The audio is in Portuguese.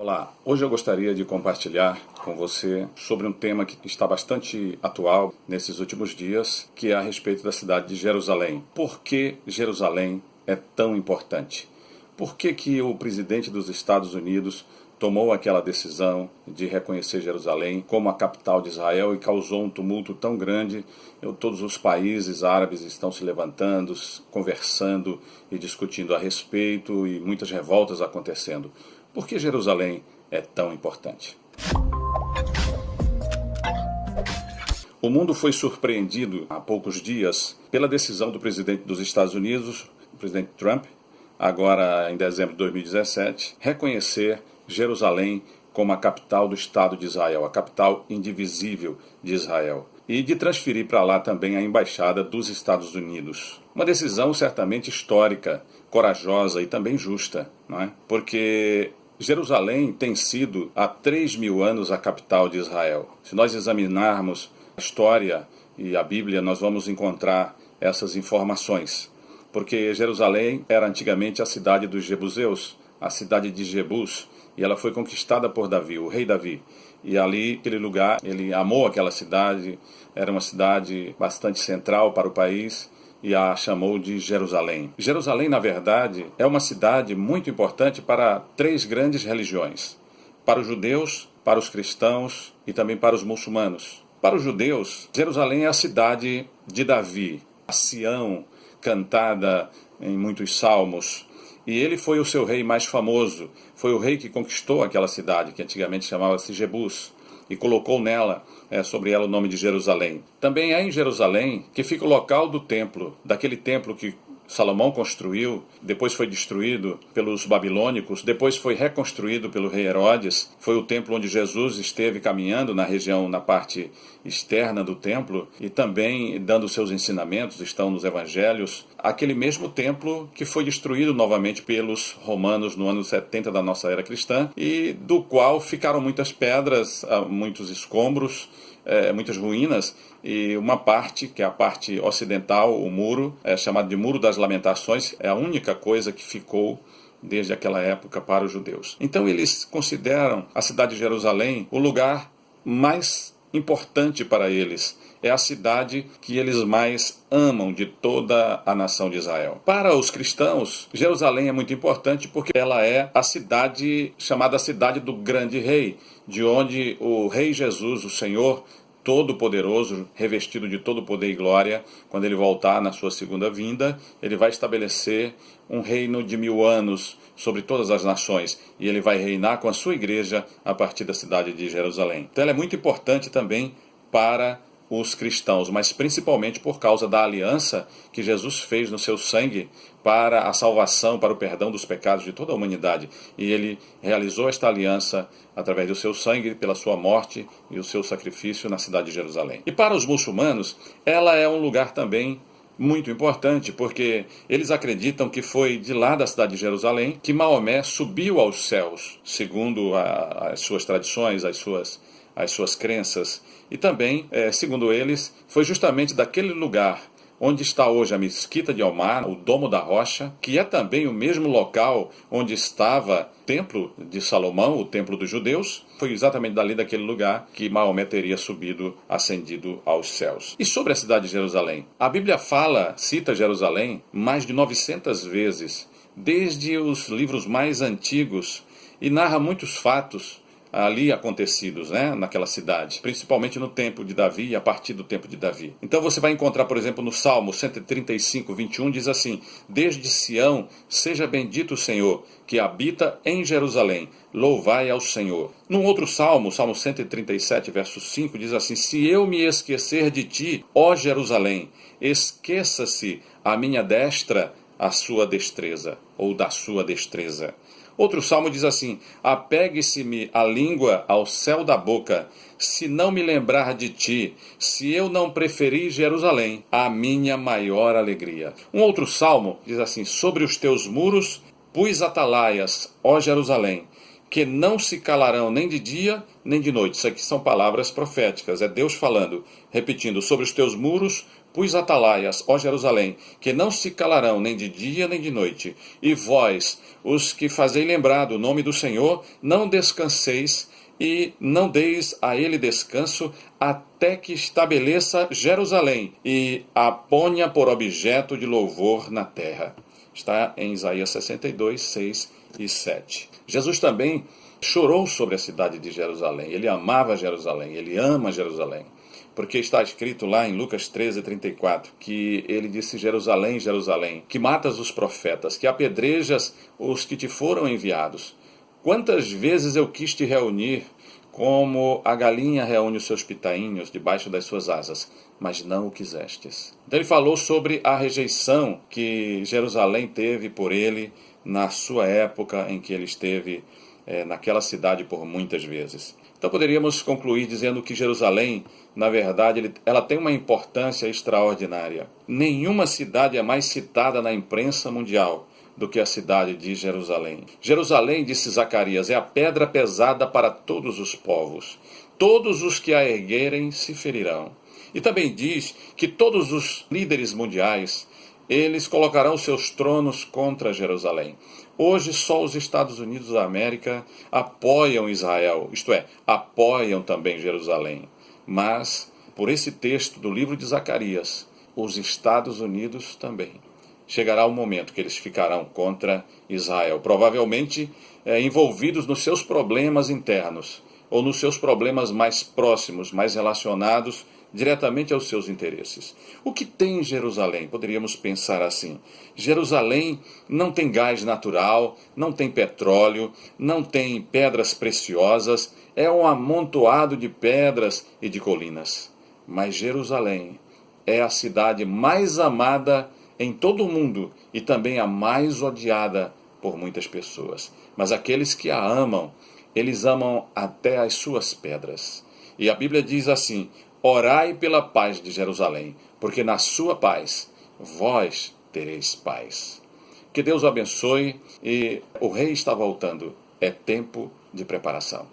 Olá, hoje eu gostaria de compartilhar com você sobre um tema que está bastante atual nesses últimos dias, que é a respeito da cidade de Jerusalém. Por que Jerusalém é tão importante? Por que o presidente dos Estados Unidos tomou aquela decisão de reconhecer Jerusalém como a capital de Israel e causou um tumulto tão grande? Todos os países árabes estão se levantando, conversando e discutindo a respeito e muitas revoltas acontecendo. Por que Jerusalém é tão importante? O mundo foi surpreendido há poucos dias pela decisão do presidente dos Estados Unidos, o presidente Trump, agora em dezembro de 2017, reconhecer Jerusalém como a capital do Estado de Israel, a capital indivisível de Israel, e de transferir para lá também a embaixada dos Estados Unidos. Uma decisão certamente histórica, corajosa e também justa, não é? Porque Jerusalém tem sido há 3.000 anos a capital de Israel. Se nós examinarmos a história e a Bíblia, nós vamos encontrar essas informações. Porque Jerusalém era antigamente a cidade dos jebuseus, a cidade de Jebus, e ela foi conquistada por Davi, o rei Davi. E ali, aquele lugar, ele amou aquela cidade, era uma cidade bastante central para o país, e a chamou de Jerusalém. Jerusalém, na verdade, é uma cidade muito importante para 3 grandes religiões: para os judeus, para os cristãos e também para os muçulmanos. Para os judeus, Jerusalém é a cidade de Davi, a Sião, cantada em muitos salmos. E ele foi o seu rei mais famoso, foi o rei que conquistou aquela cidade, que antigamente chamava-se Jebus, e colocou nela, sobre ela, o nome de Jerusalém. Também é em Jerusalém que fica o local do templo, daquele templo que Salomão construiu, depois foi destruído pelos babilônicos, depois foi reconstruído pelo rei Herodes. Foi o templo onde Jesus esteve caminhando na região, na parte externa do templo, e também dando seus ensinamentos, estão nos evangelhos. Aquele mesmo templo que foi destruído novamente pelos romanos no ano 70 da nossa era cristã, e do qual ficaram muitas pedras, muitos escombros, muitas ruínas, e uma parte, que é a parte ocidental, o muro, chamado de Muro das Lamentações, é a única coisa que ficou desde aquela época para os judeus. Então eles consideram a cidade de Jerusalém o lugar mais importante para eles. É a cidade que eles mais amam de toda a nação de Israel. Para os cristãos, Jerusalém é muito importante porque ela é a cidade chamada Cidade do Grande Rei, de onde o Rei Jesus, o Senhor Todo-Poderoso, revestido de todo poder e glória, quando ele voltar na sua segunda vinda, ele vai estabelecer um reino de 1000 anos sobre todas as nações, e ele vai reinar com a sua igreja a partir da cidade de Jerusalém. Então ela é muito importante também para os cristãos, mas principalmente por causa da aliança que Jesus fez no seu sangue para a salvação, para o perdão dos pecados de toda a humanidade. E ele realizou esta aliança através do seu sangue, pela sua morte e o seu sacrifício na cidade de Jerusalém. E para os muçulmanos, ela é um lugar também muito importante, porque eles acreditam que foi de lá da cidade de Jerusalém que Maomé subiu aos céus, segundo as suas tradições, as suas crenças. E também, segundo eles, foi justamente daquele lugar onde está hoje a Mesquita de Omar, o Domo da Rocha, que é também o mesmo local onde estava o Templo de Salomão, o Templo dos Judeus. Foi exatamente dali, daquele lugar, que Maomé teria subido, ascendido aos céus. E sobre a cidade de Jerusalém? A Bíblia cita Jerusalém mais de 900 vezes, desde os livros mais antigos, e narra muitos fatos ali acontecidos, naquela cidade, principalmente no tempo de Davi e a partir do tempo de Davi. Então você vai encontrar, por exemplo, no Salmo 135, 21, diz assim: desde Sião seja bendito o Senhor, que habita em Jerusalém, louvai ao Senhor. Num outro Salmo, Salmo 137, verso 5, diz assim: se eu me esquecer de ti, ó Jerusalém, esqueça-se a minha destra, a sua destreza, ou da sua destreza. Outro salmo diz assim: apegue-se-me a língua ao céu da boca, se não me lembrar de ti, se eu não preferir Jerusalém, a minha maior alegria. Um outro salmo diz assim: sobre os teus muros pus atalaias, ó Jerusalém, que não se calarão nem de dia nem de noite. Isso aqui são palavras proféticas, é Deus falando, repetindo: sobre os teus muros Pus atalaias, ó Jerusalém, que não se calarão nem de dia nem de noite. E vós, os que fazei lembrar do nome do Senhor, não descanseis e não deis a ele descanso, até que estabeleça Jerusalém e a ponha por objeto de louvor na terra. Está em Isaías 62, 6 e 7. Jesus também chorou sobre a cidade de Jerusalém. Ele amava Jerusalém, ele ama Jerusalém. Porque está escrito lá em Lucas 13, 34, que ele disse: Jerusalém, Jerusalém, que matas os profetas, que apedrejas os que te foram enviados. Quantas vezes eu quis te reunir, como a galinha reúne os seus pitainhos debaixo das suas asas, mas não o quisestes. Então ele falou sobre a rejeição que Jerusalém teve por ele na sua época em que ele esteve naquela cidade por muitas vezes. Então poderíamos concluir dizendo que Jerusalém, na verdade, ela tem uma importância extraordinária. Nenhuma cidade é mais citada na imprensa mundial do que a cidade de Jerusalém. Jerusalém, disse Zacarias, é a pedra pesada para todos os povos. Todos os que a erguerem se ferirão. E também diz que todos os líderes mundiais, eles colocarão seus tronos contra Jerusalém. Hoje só os Estados Unidos da América apoiam Israel, isto é, apoiam também Jerusalém. Mas, por esse texto do livro de Zacarias, os Estados Unidos também. Chegará o momento que eles ficarão contra Israel, provavelmente envolvidos nos seus problemas internos, ou nos seus problemas mais próximos, mais relacionados diretamente aos seus interesses. O que tem em Jerusalém? Poderíamos pensar assim: Jerusalém não tem gás natural, não tem petróleo, não tem pedras preciosas, é um amontoado de pedras e de colinas. Mas Jerusalém é a cidade mais amada em todo o mundo e também a mais odiada por muitas pessoas. Mas aqueles que a amam, eles amam até as suas pedras. E a Bíblia diz assim: orai pela paz de Jerusalém, porque na sua paz vós tereis paz. Que Deus o abençoe, e o rei está voltando. É tempo de preparação.